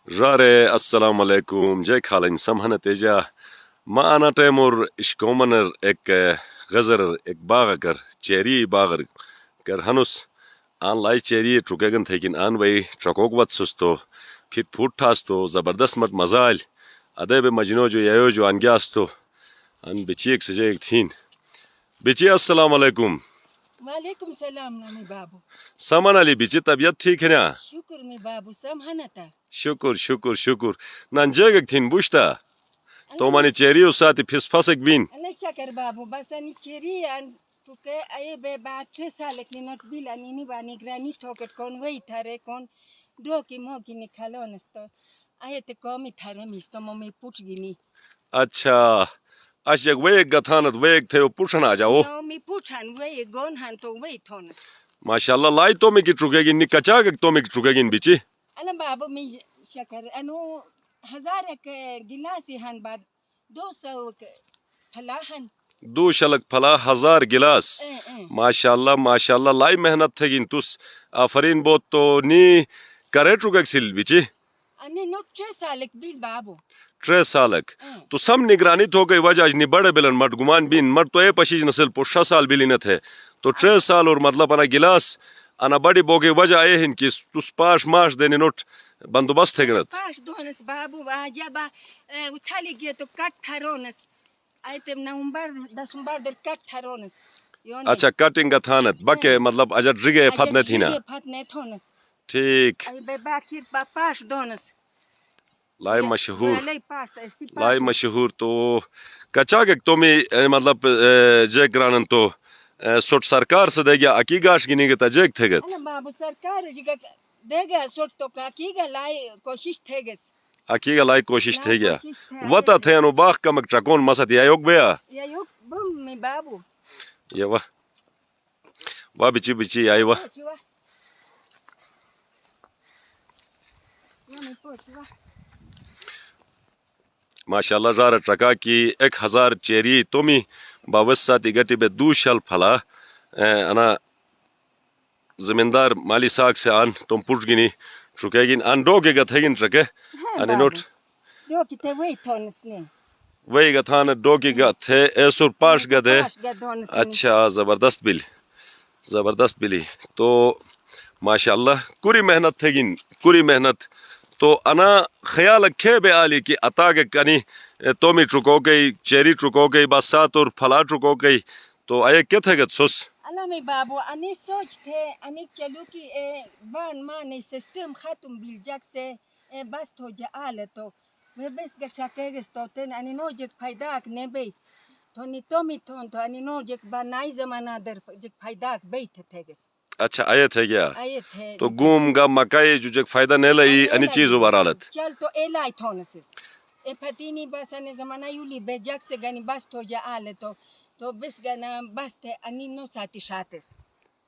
Rare assalamu alaikum jay khalin samhana teja ma ana temur ishkomaner ek gazer ek bagar cheri bagar ker hanus an lai cheri trukagan thekin an way trakogwat susto fit phuttasto zabardast mat mazal adabe majno jo yayo jo angasto an bichik se ek thin bichi assalamu alaikum वालेकुम सलाम ना मी बाबू saman ali bichi tabiyat theek hai na शुक्र मी बाबू समहनता Şükür. Nancak thin buşta. Tomani çeri usati pisfasık bin. अने शकर बाबू बस अनि cherry अन टुके आये बे बाटे सालक नि नोट बिल अनि नि बानी ग्रानी ठोकट कौन वही थारे कौन दो की मो की निकालो नस्तो आये ते कमी थारे मिस्तो मम्मी पूछ गिनी अच्छा. Aşık veyek gatanat veyek teo puşan aja o. Mummy पूछन वही गोन हन तो वही थोनस Maşallah lay tomi ki çukegin ni kaçak tomi ki çukegin biçi. अने बाबू मी शकर अनु हजार के गिलासी हन बाद 200 के फलाहन Du şalak pala hazar gilas. Maşallah lay mehnat tegin tus. Aferin bot to ni kare çukek sil biçi. अने नोट 6 सालक बिल बाबू 3 सालक. तो सब निगरानी तो गई वजह नि बड़े बिलन मट गुमान बिन मट तो ए पशीज नस्ल पुष्ा साल बिलिनत है तो 3 साल और मतलब अना गिलास अना बड़ी बोगे वजह आए हिन कि तुस पाश माश देने नोट बंदोबस्त है गनत पाश दोनस बाबू आजा बा उठाली गे तो कट थारोनस आयते नवंबर 10 दर कट थारोनस अच्छा कटिंग का थानत बके मतलब अजर रिगे फत न थी ना फत ने थोनस ठीक आई बे बाखिर पाश दोनस लाई मशहूर लाई पाश सी लाई मशहूर तो कचाक तोमी मतलब जे ग्रानन तो सोट सरकार से देगा अकीगाश गिनी के तजेक थेगत अना बाबू सरकार जिगा देगा सोट तो का कीगा लाई कोशिश थेगस अकीगा लाई कोशिश थे गया वता थे अनु बाख कमक चकोन मसत या योग बेया या योग बम मी बाबू ये वाह बिची आई वाह माशाल्लाह जार ट्रका की 1000 चेरी तोमी बावस्सा तिगटी बे दूशल फला अना जमींदार माली साग से आन तुम पुटगिनी ट्रुकेगिन आन डोगे गथेगिन ट्रके अनि नोट दो किते वही थोनस ने वही गथान डोगी गथे एसुर पाश गदे अच्छा जबरदस्त बिली तो माशाल्लाह कुरी मेहनत तो अना ख्याल रखे बे आली की अता के कनी तोमी चुको गई चेरी चुको गई बसात और फला चुको गई तो आये क्या थे सोस अल्लाह में बाबू अने सोच थे अने चलू की बान माने सिस्टम खत्म बिल जग से बस तो जा आले तो वे बस गटा के तो तेन अने नो जक फायदा ने बे तो नि तोमी थोन तो अने नो जक बनाई जमाना दर जक फायदा बैठ थे गस अच्छा आये थे क्या आये थे तो गुम गा मकाई जो जक फायदा ने लई अनि चीज उबारालत चल तो एलाई थोनस ए फतीनी बस अने जमाना यूली बे जग से गनी बस तो जा आले तो बस गना बस थे अनि नो साथी शातेस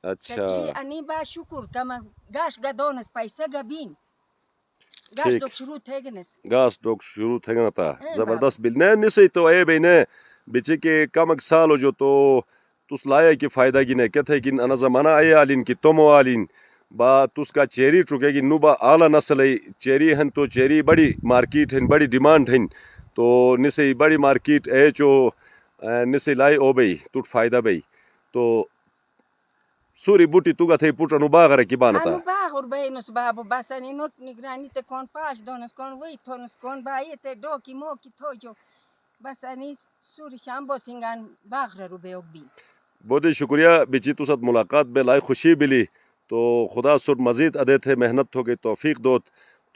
अच्छा अनि बा शुक्र कमा गाश गदोनस पैसा गबीन गाश डोक शुरू थे गनस गास डोक शुरू थे गना था जबरदस्त बिल ने निसे तो आये बे ने बिचे के कमक साल जो तो तुस लाया की फायदा गिने क्या थे किन अना जमाना आये आलिन की तोमो आलिन बा तुसका चेरी चुकेगी नुबा आला नस्ल चेरी हन तो चेरी बड़ी मार्केट है बड़ी डिमांड है तो निसे बड़ी मार्केट है जो निसे लाई ओ बई तुट फायदा बई तो सूरी बूटी तुगा थे पुट अनु बागर की बानता अनु बागर बेनस बाबू बसनी नोट निगरानी ते कौन पास दोनस कौन वही थोनस कौन बाई ते डो की मो की थोजो बसनी सूरी शाम्बो सिंगान बागर रुबे ओबी बहुत ही शुक्रिया बिची तुसत मुलाकात बे लाई खुशी बिली तो खुदा सुर मजीद अदे थे मेहनत हो गई तौफीक दोत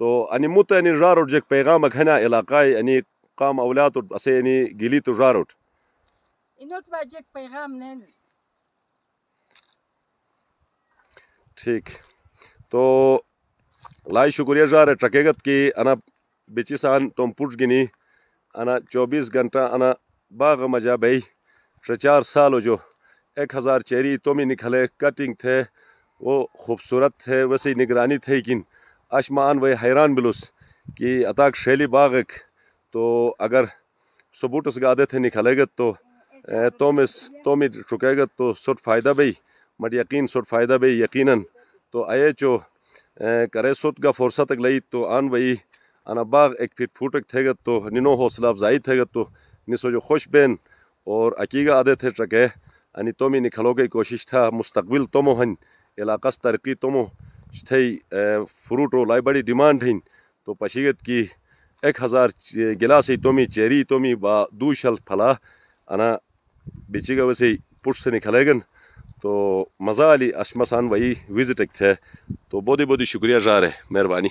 तो अनि मुत अनि रारोट जक पैगाम खना इलाकाई अनि काम औलाद असे अनि गिली तो रारोट इनोट बाजक पैगाम ने ठीक तो लाई शुक्रिया जार ट्रकेगत की अना बिची सान तुम पुट गिनी अना 24 घंटा अना बाग मजा बई 4 साल जो 1000 चेरी तोमी निकले कटिंग थे वो खूबसूरत थे वैसे निगरानी थे किन आशमान वही हैरान बिलुस कि अताक शैली बागक तो अगर सबूटस गादे थे निकलेगत तो तोमी चुकेगत तो सुट फ़ायदा बई मट यकीन सुट फ़ायदा बई यकीनन तो आये चो करे सुट का फुर्सत लई तो आन वही انا باغ ایک پھر پھوٹک تھے گا تو نینو حوصلہ افزائی تھے گا تو نسو جو خوش بین اور عقیگہ آدھے تھے چکے انی تومی نکھلو گئی کوشش تھا مستقبل تومو ہن علاقہ ترقی تومو تھے فروٹو لائی بڑی ڈیمانڈ ہن تو پشیگت کی 1000 گلاسی تومی چیری تومی با 2 شل پھلا انا بیچی گا ویسے پوٹ سے نکھلے گن تو مزہ علی اشمسان وہی وزٹ ایک تھے تو بہت بہت شکریہ جا رہے مہربانی.